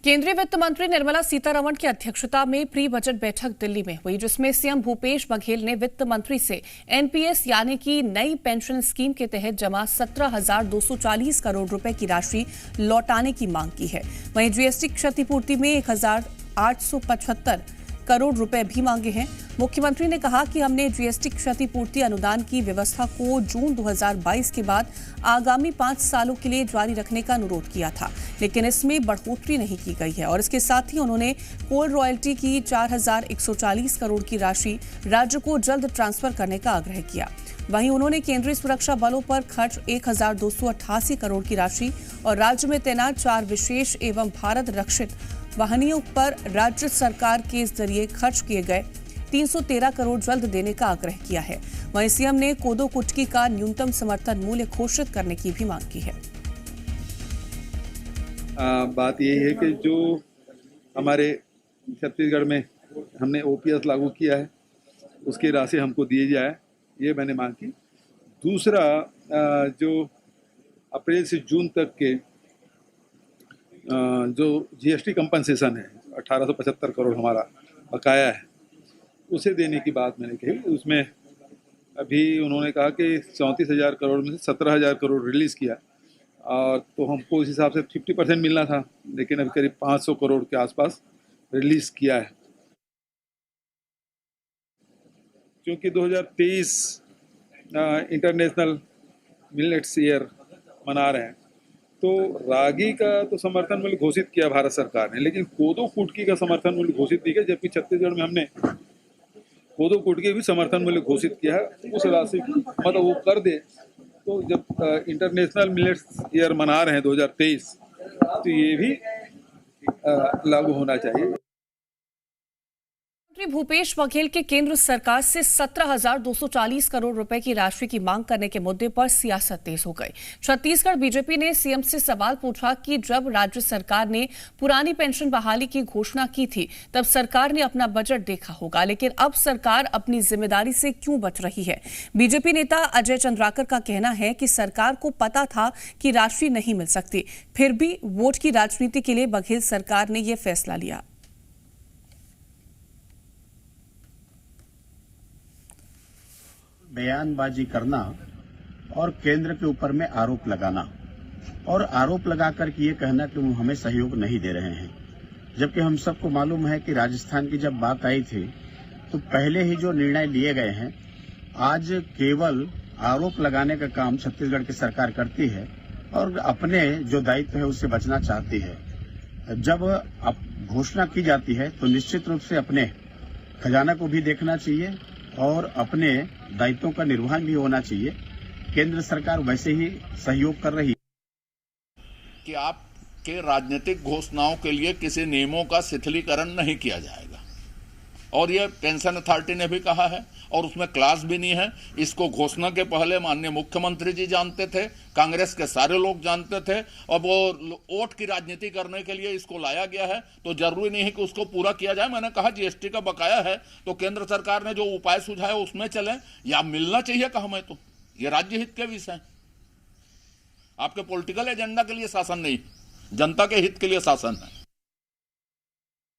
केंद्रीय वित्त मंत्री निर्मला सीतारमण की अध्यक्षता में प्री बजट बैठक दिल्ली में हुई, जिसमें सीएम भूपेश बघेल ने वित्त मंत्री से एनपीएस यानी कि नई पेंशन स्कीम के तहत जमा 17,240 करोड़ रुपए की राशि लौटाने की मांग की है। वहीं जीएसटी क्षतिपूर्ति में 1,875 करोड़ रुपए भी मांगे हैं। मुख्यमंत्री ने कहा कि हमने जीएसटी क्षतिपूर्ति अनुदान की व्यवस्था को जून 2022 के बाद आगामी 5 सालों के लिए जारी रखने का अनुरोध किया था, लेकिन इसमें बढ़ोतरी नहीं की गई है। और इसके साथ ही उन्होंने कोल रॉयल्टी की 4,140 करोड़ की राशि राज्य को जल्द ट्रांसफर करने का आग्रह किया। वहीं उन्होंने केंद्रीय सुरक्षा बलों पर खर्च 1,288 करोड़ की राशि और राज्य में तैनात 4 विशेष एवं भारत रक्षित वाहिनियों पर राज्य सरकार के जरिए खर्च किए गए 313 करोड़ जल्द देने का आग्रह किया है। वहीं सीएम ने कोदो कुटकी का न्यूनतम समर्थन मूल्य घोषित करने की भी मांग की है। बात यह है कि जो हमारे छत्तीसगढ़ में हमने ओपीएस लागू किया है उसकी राशि हमको दी जाए, ये मैंने मांग की। दूसरा, जो अप्रैल से जून तक के जो जीएसटी कंपनसेशन है 1875 करोड़ हमारा बकाया है, उसे देने की बात मैंने कही। उसमें अभी उन्होंने कहा कि 34,000 करोड़ में से 17,000 करोड़ रिलीज़ किया, और तो हमको इस हिसाब से 50% मिलना था, लेकिन अभी करीब 500 करोड़ के आसपास रिलीज़ किया है। क्योंकि 2023 इंटरनेशनल मिलेट्स ईयर मना रहे हैं, तो रागी का तो समर्थन मूल्य घोषित किया भारत सरकार ने, लेकिन कोदो कुटकी का समर्थन मूल्य घोषित नहीं किया, जबकि छत्तीसगढ़ में हमने कोदो कुटकी भी समर्थन मूल्य घोषित किया है। उस राशि मतलब वो कर दे, तो जब इंटरनेशनल मिलेट्स ईयर मना रहे हैं 2023, तो ये भी लागू होना चाहिए। मंत्री भूपेश बघेल के केंद्र सरकार से 17,240 करोड़ रुपए की राशि की मांग करने के मुद्दे पर सियासत तेज हो गई। छत्तीसगढ़ बीजेपी ने सीएम से सवाल पूछा कि जब राज्य सरकार ने पुरानी पेंशन बहाली की घोषणा की थी, तब सरकार ने अपना बजट देखा होगा, लेकिन अब सरकार अपनी जिम्मेदारी से क्यों बच रही है। बीजेपी नेता अजय चंद्राकर का कहना है कि सरकार को पता था कि राशि नहीं मिल सकती, फिर भी वोट की राजनीति के लिए बघेल सरकार ने यह फैसला लिया। बयानबाजी करना और केंद्र के ऊपर में आरोप लगाना, और आरोप लगाकर के ये कहना कि वो हमें सहयोग नहीं दे रहे हैं, जबकि हम सबको मालूम है कि राजस्थान की जब बात आई थी तो पहले ही जो निर्णय लिए गए हैं, आज केवल आरोप लगाने का काम छत्तीसगढ़ की सरकार करती है और अपने जो दायित्व है उससे बचना चाहती है। जब घोषणा की जाती है तो निश्चित रूप से अपने खजाना को भी देखना चाहिए और अपने दायित्वों का निर्वहन भी होना चाहिए। केंद्र सरकार वैसे ही सहयोग कर रही है कि आपके राजनीतिक घोषणाओं के लिए किसी नियमों का शिथिलीकरण नहीं किया जाएगा, और ये पेंशन अथॉरिटी ने भी कहा है, और उसमें क्लास भी नहीं है। इसको घोषणा के पहले माननीय मुख्यमंत्री जी जानते थे, कांग्रेस के सारे लोग जानते थे, और वो वोट की राजनीति करने के लिए इसको लाया गया है, तो जरूरी नहीं है कि उसको पूरा किया जाए। मैंने कहा जीएसटी का बकाया है, तो केंद्र सरकार ने जो उपाय सुझाया उसमें चलें, या मिलना चाहिए कहा मैं, तो ये राज्य हित के विषय, आपके पॉलिटिकल एजेंडा के लिए शासन नहीं, जनता के हित के लिए शासन है।